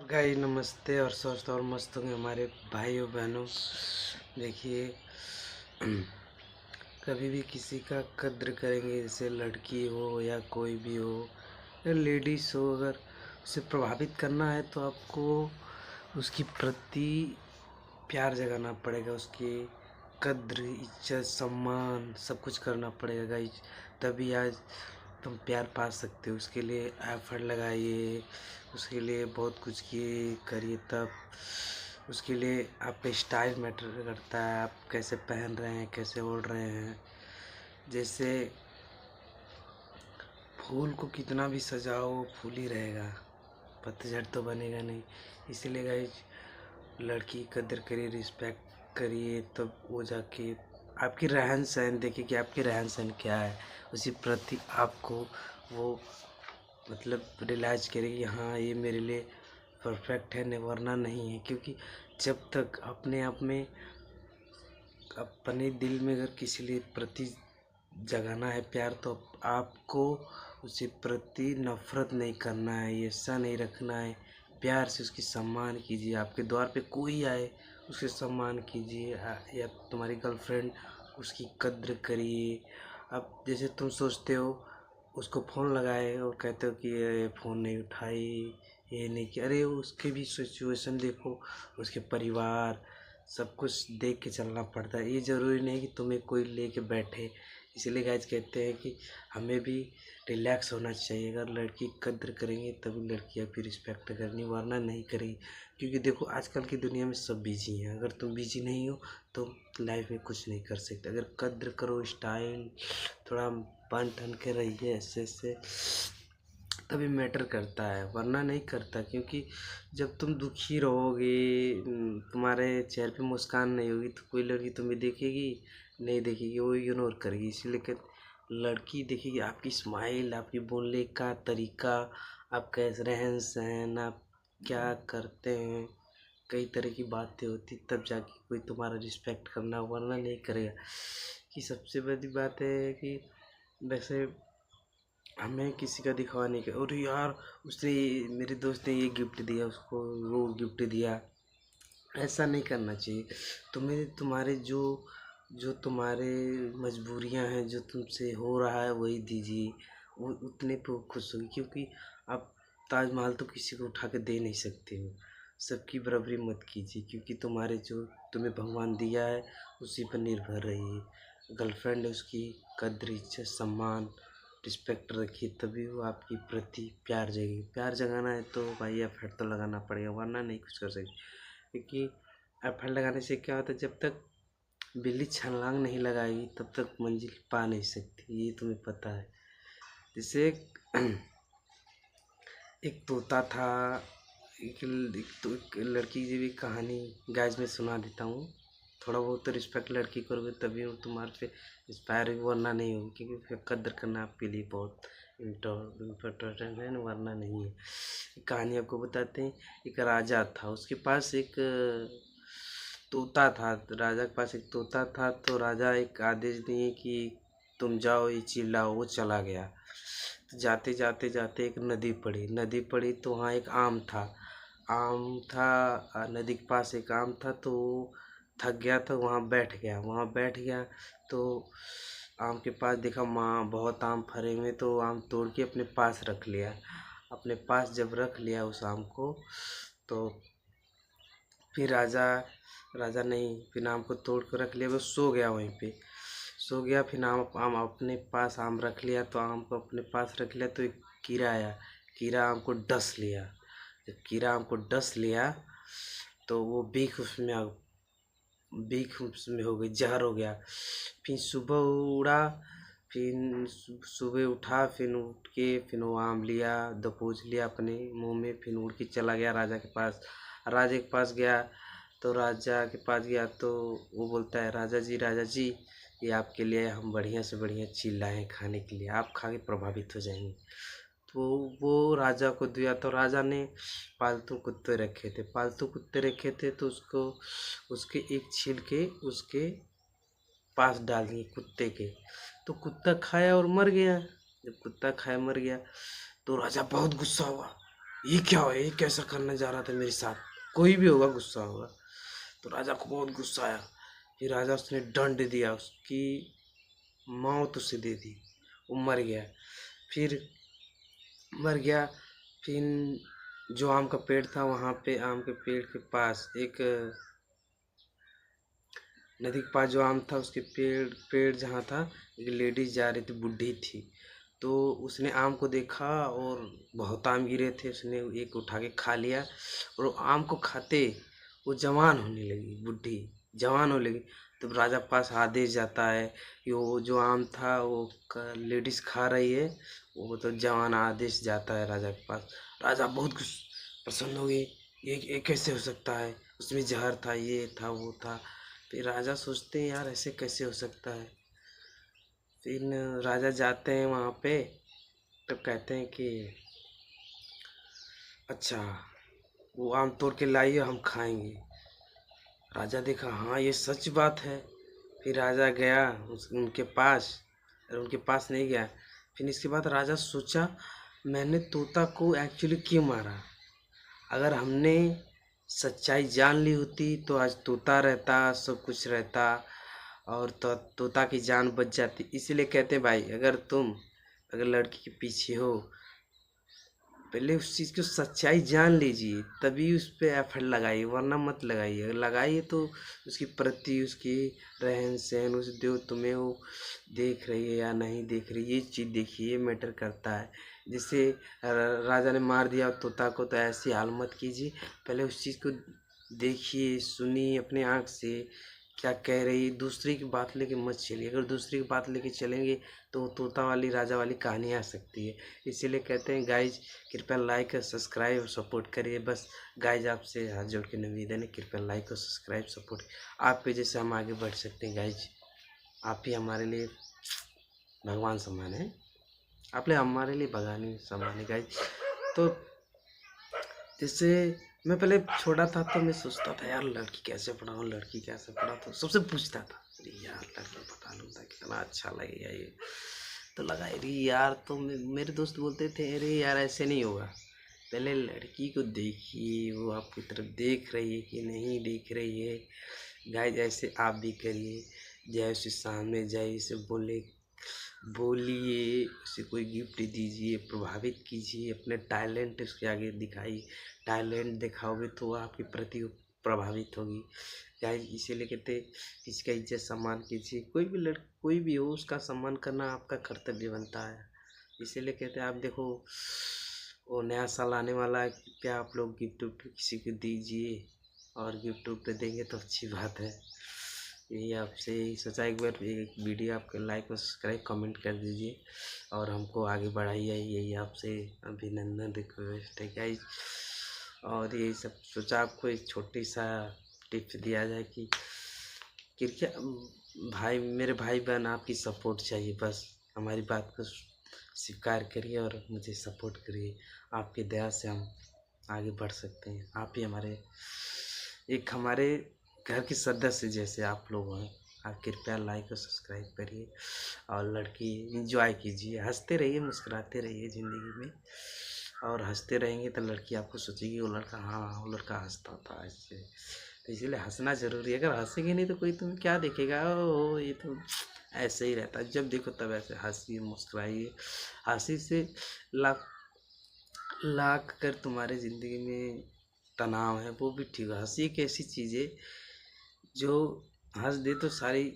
Guys नमस्ते और स्वस्थ और मस्त होंगे हमारे भाइयों बहनों। देखिए कभी भी किसी का कद्र करेंगे, जैसे लड़की हो या कोई भी हो या लेडीज़ हो, अगर उसे प्रभावित करना है तो आपको उसकी प्रति प्यार जगाना पड़ेगा, उसकी कद्र इज्जत सम्मान सब कुछ करना पड़ेगा गाइस। तभी आज तुम प्यार पा सकते हो। उसके लिए एफर्ट लगाइए, उसके लिए बहुत कुछ किए करिए, तब उसके लिए आपका स्टाइल मैटर करता है। आप कैसे पहन रहे हैं, कैसे ओढ़ रहे हैं। जैसे फूल को कितना भी सजाओ फूल ही रहेगा, पतझड़ तो बनेगा नहीं। इसीलिए गाइस लड़की की कदर करिए, रिस्पेक्ट करिए, तब वो जाके आपकी रहन सहन देखिए कि आपकी रहन सहन क्या है, उसी प्रति आपको वो मतलब रियलाइज करें कि हाँ ये मेरे लिए परफेक्ट है, वरना नहीं है। क्योंकि जब तक अपने आप में अपने दिल में अगर किसी लिए प्रति जगाना है प्यार, तो आपको उसे प्रति नफरत नहीं करना है, ऐसा नहीं रखना है। प्यार से उसकी सम्मान कीजिए। आपके द्वार पे कोई आए उसके सम्मान कीजिए, या तुम्हारी गर्लफ्रेंड उसकी कद्र करिए। अब जैसे तुम सोचते हो उसको फ़ोन लगाए और कहते हो कि ये फ़ोन नहीं उठाई, ये नहीं किया। अरे उसके भी सिचुएशन देखो, उसके परिवार सब कुछ देख के चलना पड़ता है। ये ज़रूरी नहीं कि तुम्हें कोई लेके बैठे। इसीलिए गाइज कहते हैं कि हमें भी रिलैक्स होना चाहिए। अगर लड़की कद्र करेंगे तभी लड़की आपकी रिस्पेक्ट करनी, वरना नहीं करेगी। क्योंकि देखो आजकल की दुनिया में सब बिजी हैं, अगर तुम बिजी नहीं हो तो लाइफ में कुछ नहीं कर सकते। अगर कद्र करो, स्टाइल थोड़ा बन ठन के रहिए ऐसे ऐसे, तभी मैटर करता है, वरना नहीं करता। क्योंकि जब तुम दुखी रहोगे, तुम्हारे चेहरे पे मुस्कान नहीं होगी, तो कोई लड़की तुम्हें देखेगी नहीं, देखेगी, वो इग्नोर करेगी। इसीलिए लड़की देखेगी आपकी स्माइल, आपकी बोलने का तरीका, आप कैसे रहन सहन, आप क्या करते हैं, कई तरह की बातें होती, तब जाके कोई तुम्हारा रिस्पेक्ट करना, वरना नहीं करेगा। कि सबसे बड़ी बात है कि वैसे हमें किसी का दिखावा नहीं कर, और यार उसने मेरे दोस्त ने ये गिफ्ट दिया, उसको वो गिफ्ट दिया, ऐसा नहीं करना चाहिए। तुम्हें तुम्हारे जो जो तुम्हारे मजबूरियां हैं, जो तुमसे हो रहा है वही दीजिए, वो उतने पे वो खुश होगी। क्योंकि आप ताजमहल तो किसी को उठा के दे नहीं सकते हो, सबकी बराबरी मत कीजिए। क्योंकि तुम्हारे जो तुम्हें भगवान दिया है उसी पर निर्भर रहिए। गर्लफ्रेंड है, उसकी कद्र इज्जत सम्मान रिस्पेक्ट रखिए, तभी वो आपकी प्रति प्यार जगेगी। प्यार जगाना है तो भाई एफर्ट तो लगाना पड़ेगा, वरना नहीं कुछ कर सकते। क्योंकि एफर्ट लगाने से क्या होता है, जब तक बिल्ली छलांग नहीं लगाएगी तब तक मंजिल पा नहीं सकती, ये तुम्हें पता है। जैसे एक तोता था, एक लड़की की भी कहानी गाइस में सुना देता हूँ। थोड़ा बहुत तो रिस्पेक्ट लड़की करोगे तभी वो तुम्हारे पे इंस्पायर होगी, वरना नहीं होगी। क्योंकि उसका कद्र करना आपके लिए बहुत इम्पोर्टेंट है, वरना नहीं है। एक कहानी आपको बताते हैं। एक राजा था, उसके पास एक तोता था। राजा के पास एक तोता था, तो राजा एक आदेश दिए कि तुम जाओ ये चिल्लाओ। वो चला गया। तो जाते जाते जाते एक नदी पड़ी तो वहाँ एक आम था। नदी के पास एक आम था, तो वो थक गया तो वहाँ बैठ गया। तो आम के पास देखा माँ बहुत आम फरे हुए, तो आम तोड़ के अपने पास रख लिया। अपने पास जब रख लिया उस आम को, तो फिर राजा राजा नहीं, फिर आम को तोड़ कर रख लिया, वो सो गया वहीं पे। सो गया, फिर आम अपने पास आम रख लिया, तो आम को अपने पास रख लिया, तो एक कीड़ा आया। कीड़ा आम को डस लिया। जब कीड़ा आम को डस लिया तो वो बीख उसमें हो गई, जहर हो गया। फिर सुबह उड़ा, फिर सुबह उठा, फिर उठ के फिर वो आम लिया, दबोच लिया अपने मुंह में, फिर उड़ के चला गया राजा के पास। राजा के पास गया, तो राजा के पास गया तो वो बोलता है, राजा जी ये आपके लिए हम बढ़िया से बढ़िया चीज़ लाए हैं खाने के लिए, आप खा के प्रभावित हो जाएंगे। तो वो राजा को दिया। तो राजा ने पालतू कुत्ते रखे थे, तो उसको उसके एक छिलके उसके पास डाल दिए कुत्ते के। तो कुत्ता खाया और मर गया। जब कुत्ता खाया मर गया तो राजा बहुत गुस्सा हुआ। ये क्या है, ये कैसा करने जा रहा था मेरे साथ, कोई भी होगा गुस्सा होगा। तो राजा को बहुत गुस्सा आया। फिर राजा उसने दंड दिया, उसकी मौत उसे दे दी, वो मर गया। फिर मर गया। फिर जो आम का पेड़ था, वहाँ पे आम के पेड़ के पास एक नदी के पास जो आम था, उसके पेड़ पेड़ जहाँ था, एक लेडीज जा रही थी, बूढ़ी थी। तो उसने आम को देखा और बहुत आम गिरे थे, उसने एक उठा के खा लिया। और वो आम को खाते वो जवान होने लगी, बूढ़ी जवान होने लगी। तब राजा के पास आदेश जाता है कि वो जो आम था वो लेडीज खा रही है, वो तो जवान आदेश जाता है राजा के पास। राजा बहुत कुछ प्रसन्न हो गए, ये कैसे हो सकता है, उसमें जहर था, ये था वो था। फिर राजा सोचते हैं यार ऐसे कैसे हो सकता है। फिर राजा जाते हैं वहाँ पे, तब कहते हैं कि अच्छा वो आम तोड़ के लाइए, हम खाएंगे। राजा देखा हाँ ये सच बात है। फिर राजा गया उनके पास, और उनके पास नहीं गया। फिर इसके बाद राजा सोचा मैंने तोता को एक्चुअली क्यों मारा। अगर हमने सच्चाई जान ली होती तो आज तोता रहता, सब कुछ रहता, और तो तोता की जान बच जाती। इसीलिए कहते हैं भाई, अगर लड़की के पीछे हो, पहले उस चीज़ की सच्चाई जान लीजिए, तभी उस पर एफर्ट लगाइए, वरना मत लगाइए। अगर लगाइए तो उसकी प्रति, उसकी रहन सहन, उस जो तुम्हें वो देख रही है या नहीं देख रही, ये चीज़ देखिए, ये मैटर करता है। जैसे राजा ने मार दिया तोता को, तो ऐसी हाल मत कीजिए। पहले उस चीज़ को देखिए, सुनिए अपने आँख से क्या कह रही है। दूसरे की बात लेके मत चलिए, अगर दूसरे की बात लेके चलेंगे तो तोता वाली राजा वाली कहानी आ सकती है। इसीलिए कहते हैं गाइज, कृपया लाइक और सब्सक्राइब और सपोर्ट करिए। बस गाइज आपसे हाथ जोड़ के निवेदन है, कृपया लाइक और सब्सक्राइब सपोर्ट। आपके जैसे हम आगे बढ़ सकते हैं गाइज। आप ही हमारे लिए भगवान समान है, आप ले हमारे लिए भगवान समान है गाइज। तो जैसे मैं पहले छोटा था तो मैं सोचता था यार लड़की कैसे पढ़ाऊँ, लड़की कैसे पढ़ाऊँ, तो सबसे पूछता था अरे यार लड़की पढ़ा लूँ तो कितना अच्छा लगेगा ये। तो लगा अरे यार, तो मेरे दोस्त बोलते थे अरे यार ऐसे नहीं होगा, पहले लड़की को देखिए, वो आपकी तरफ देख रही है कि नहीं देख रही है। गाइस ऐसे आप भी करिए, जैसे सामने जाइए, उसे बोलिए, उसे कोई गिफ्ट दीजिए, प्रभावित कीजिए, अपने टैलेंट उसके आगे दिखाइए। टैलेंट दिखाओगे तो वो आपके प्रति प्रभावित होगी। गाइस इसीलिए कहते हैं किसी का इज्जत सम्मान कीजिए, कोई भी हो उसका सम्मान करना आपका कर्तव्य बनता है। इसीलिए कहते हैं आप देखो वो नया साल आने वाला है, क्या आप लोग गिफ्ट उफ्ट किसी को दीजिए, और गिफ्ट उफ्ट देंगे तो अच्छी बात है। यही आपसे यही सोचा, एक बार एक वीडियो आपके लाइक और सब्सक्राइब कमेंट कर दीजिए और हमको आगे बढ़ाइए, यही आपसे अभिनंदन रिक्वेस्ट है गाइस। और यही सब सोचा आपको एक छोटी सा टिप्स दिया जाए कि कृपया भाई, मेरे भाई बहन आपकी सपोर्ट चाहिए, बस हमारी बात को स्वीकार करिए और मुझे सपोर्ट करिए। आपकी दया से हम आगे बढ़ सकते हैं। आप ही हमारे घर के सदस्य जैसे आप लोग हैं। आप कृपया लाइक और सब्सक्राइब करिए और लड़की इंजॉय कीजिए, हंसते रहिए, मुस्कुराते रहिए ज़िंदगी में। और हंसते रहेंगे तो लड़की आपको सोचेगी वो लड़का, हाँ वो लड़का हंसता था ऐसे। तो इसीलिए हंसना ज़रूरी है, अगर हंसेंगे नहीं तो कोई तुम्हें क्या देखेगा, ओ ये तो ऐसे ही रहता है। जब देखो तब ऐसे हंसिए, मुस्कुराइए। हंसी से लाख लाख कर तुम्हारे ज़िंदगी में तनाव है वो भी ठीक है। हंसी एक ऐसी चीज़ है जो हंस दे तो सारी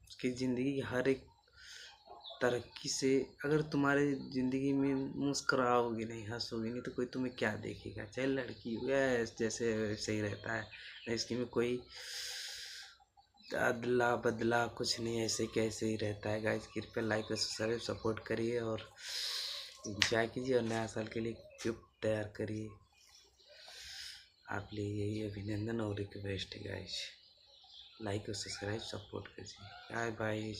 उसकी ज़िंदगी की हर एक तरक्की से। अगर तुम्हारे ज़िंदगी में मुस्कुराओगे नहीं, हंसोगे नहीं, तो कोई तुम्हें क्या देखेगा, चाहे लड़की हो या जैसे वैसे ही रहता है। इसकी में कोई अदला बदला कुछ नहीं, ऐसे कैसे ही रहता है। गाइस कृपया लाइक और सब्सक्राइब सपोर्ट करिए और इंजॉय कीजिए और नया साल के लिए गिफ्ट तैयार करिए। आप लिए यही अभिनंदन और रिक्वेस्ट है गाइस, लाइक और सब्सक्राइब सपोर्ट कीजिए। Bye bye.